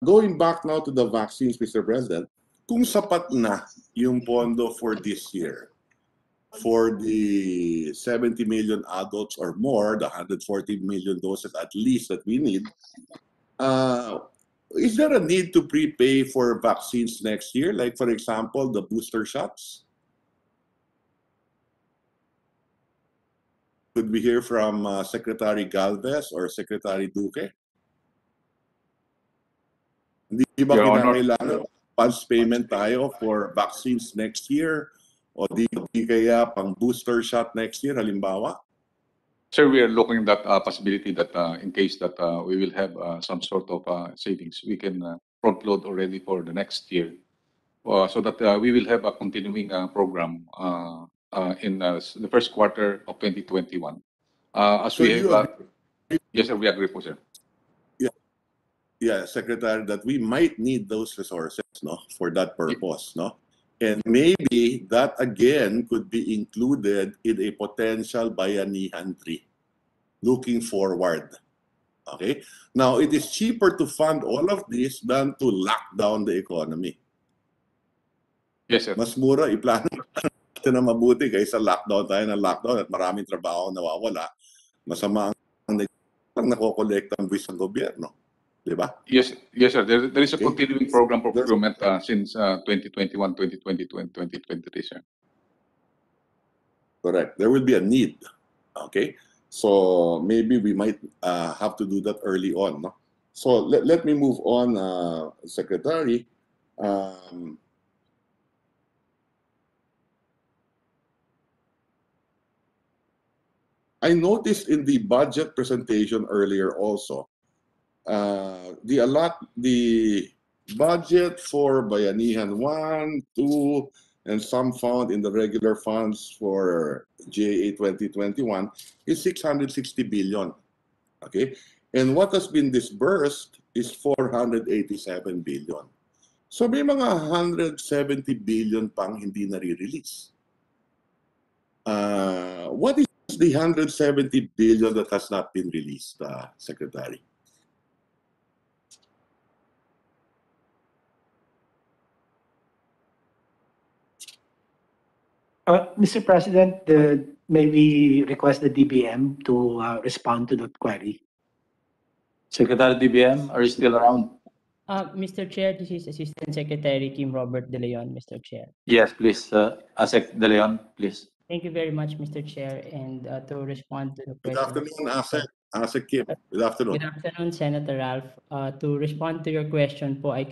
going back now to the vaccines, Mr. President, kung sapat na yung pondo for this year, for the 70 million adults or more, the 140 million doses at least that we need, is there a need to prepay for vaccines next year? Like, for example, the booster shots? Could we hear from Secretary Galvez or Secretary Duque? Hindi ba kinakailangan advance payment tayo for vaccines next year? O di kaya pang booster shot next year, halimbawa? Sir, we are looking at that possibility that in case that we will have some sort of savings, we can front load already for the next year, so that we will have a continuing program in the first quarter of 2021. As So we have, yes, sir, we agree po, sir. Yeah, Secretary, that we might need those resources, no, for that purpose, no? And maybe that again could be included in a potential Bayanihan 3 looking forward. Okay? Now, it is cheaper to fund all of this than to lock down the economy. Yes, sir. Mas mura iplano natin na mabuti kaysa lockdown tayo ng lockdown at maraming trabaho nawawala. Masama ang nakokolekta ang buwis ng gobyerno. Diba? Yes, yes, sir. There is a continuing program for procurement since 2021, 2022, and 2023, sir. Correct. There will be a need. Okay? So maybe we might have to do that early on. No? So let me move on, Secretary. I noticed in the budget presentation earlier also, the budget for Bayanihan 1, 2, and some found in the regular funds for GAA 2021 is 660 billion. Okay? And what has been disbursed is 487 billion. So may mga 170 billion pang hindi nare-release. What is the 170 billion that has not been released, Secretary? Mr. President, may we request the DBM to respond to that query? Secretary DBM, are you still around? Mr. Chair, this is Assistant Secretary Kim Robert De Leon, Mr. Chair. Yes, please, Asec De Leon, please. Thank you very much, Mr. Chair, and to respond to the question. Good afternoon, Asec Kim. Good afternoon. Good afternoon, Senator Ralph. To respond to your question po, I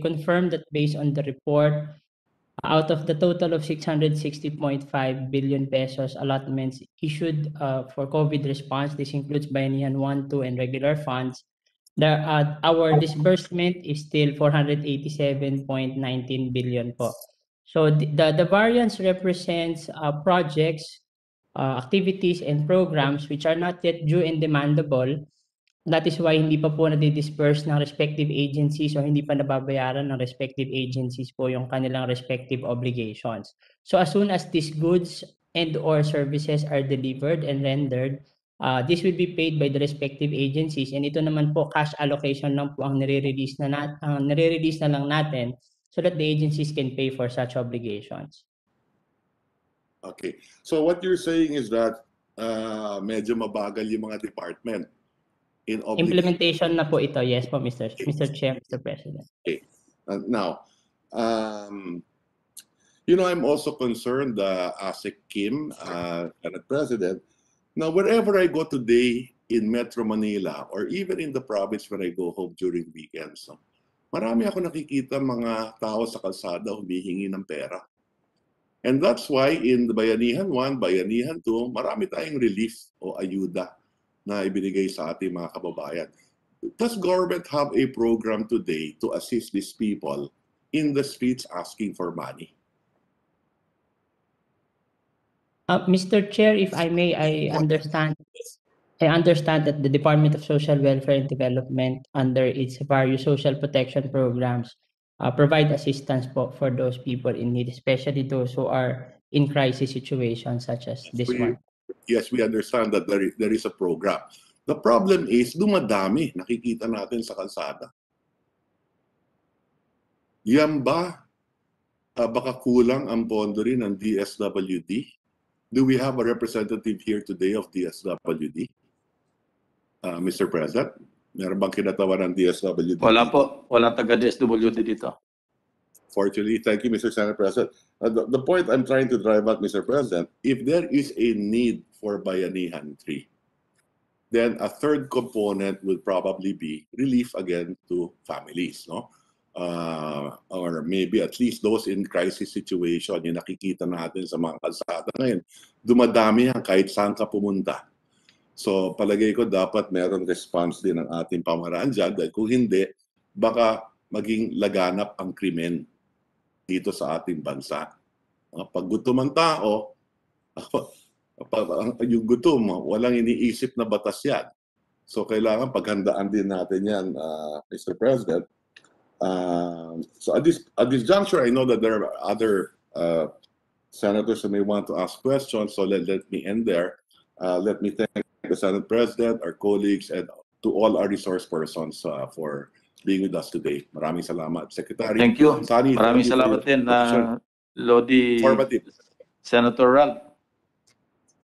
confirm that based on the report, out of the total of 660.5 billion pesos allotments issued for COVID response, this includes Bayanihan 1, 2, and regular funds, our disbursement is still 487.19 billion po. So the variance represents projects, activities, and programs which are not yet due and demandable. That is why hindi pa po nadi-disperse ng respective agencies o hindi pa nababayaran ng respective agencies po yung kanilang respective obligations. So as soon as these goods and or services are delivered and rendered, this will be paid by the respective agencies, and ito naman po cash allocation lang po ang nire-release na lang natin so that the agencies can pay for such obligations. Okay. So what you're saying is that medyo mabagal yung mga department in implementation na po ito. Yes po, Mr. Chair, Mr. President. Okay. Now, you know, I'm also concerned, Asec Kim, Senate President. Now, wherever I go today in Metro Manila or even in the province when I go home during weekends, no, marami ako nakikita mga tao sa kalsada humihingi ng pera. And that's why in the Bayanihan 1, Bayanihan 2, marami tayong relief o ayuda na ibinigay sa ating mga kababayan. Does government have a program today to assist these people in the streets asking for money? Mr. Chair, if I may, I understand that the Department of Social Welfare and Development, under its various social protection programs, provide assistance for those people in need, especially those who are in crisis situations such as this one. Yes, we understand that there is a program. The problem is, dumadami, nakikita natin sa kalsada. Yan ba, baka kulang ang pondo rin ng DSWD? Do we have a representative here today of DSWD? Mr. President, meron bang kinatawan ng DSWD? Wala po. Walang taga-DSWD dito. Fortunately, thank you, Mr. Senate President. The point I'm trying to drive at, Mr. President, if there is a need for Bayanihan 3, then a third component will probably be relief again to families, no? Or maybe at least those in crisis situation, yung nakikita natin sa mga kalsada ngayon, dumadami yan kahit saan ka pumunta. So palagay ko dapat meron response din ng ating pamaraan dyan, dahil kung hindi, baka maging laganap ang krimen dito sa ating bansa. Pag gutom ang tao, yung gutom, walang iniisip na batas yan. So kailangan paghandaan din natin yan, Mr. President. So at this juncture, I know that there are other senators who may want to ask questions, so let me end there. Let me thank the Senate President, our colleagues, and to all our resource persons for being with us today. Maraming salamat, Secretary. Thank you. Sani, Maraming thank you for salamat your din, Lodi informative. Senator Ralph.